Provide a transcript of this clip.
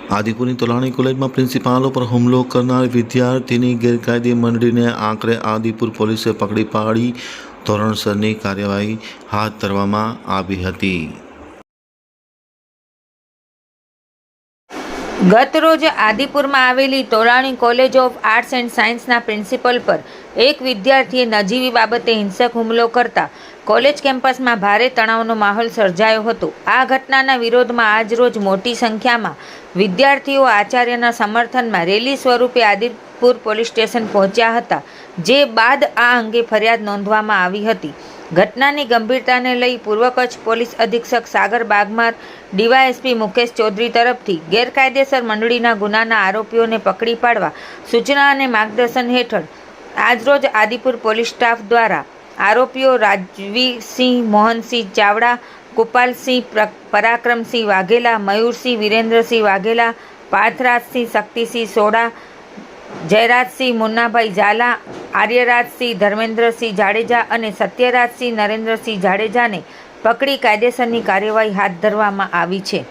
આદિપુરની તોલાણી કોલેજમાં પ્રિન્સિપાલો પર હુમલો કરનાર વિદ્યાર્થીની ગેરકાયદે મંડળીને આખરે આદિપુર પોલીસે પકડી પાડી ધોરણસરની કાર્યવાહી હાથ ધરવામાં આવી હતી. ગત રોજ આદિપુરમાં આવેલી Tolani college of arts and સાયન્સના પ્રિન્સિપલ પર એક વિદ્યાર્થીએ નજીવી બાબતે હિંસક હુમલો કરતા કોલેજ કેમ્પસમાં ભારે તણાવનો માહોલ સર્જાયો હતો. આ ઘટનાના વિરોધમાં આજરોજ મોટી સંખ્યામાં વિદ્યાર્થીઓ આચાર્યના સમર્થનમાં રેલી સ્વરૂપે આદિપુર પોલીસ સ્ટેશન પહોંચ્યા હતા, જે બાદ આ અંગે ફરિયાદ નોંધવામાં આવી હતી. ઘટનાની ગંભીરતાને લઈ પૂર્વ કચ્છ પોલીસ અધિક્ષક સાગર બાગમાર, ડીવાયએસપી મુકેશ ચૌધરી તરફથી ગેરકાયદેસર મંડળીના ગુનાના આરોપીઓને પકડી પાડવા સૂચના અને માર્ગદર્શન હેઠળ આજરોજ આદિપુર પોલીસ સ્ટાફ દ્વારા આરોપીઓ રાજવીસિંહ મોહનસિંહ ચાવડા, કુપાલસિંહ પરાક્રમસિંહ વાઘેલા, મયુરસિંહ વિરેન્દ્રસિંહ વાઘેલા, પાર્થરાજસિંહ શક્તિસિંહ સોડા, જયરાજસિંહ મુન્નાભાઈ ઝાલા, આર્યરાજસિંહ ધર્મેન્દ્રસિંહ જાડેજા અને સત્યરાજસિંહ નરેન્દ્રસિંહ જાડેજાને પકડી કાયદેસરની કાર્યવાહી હાથ ધરવામાં આવી છે.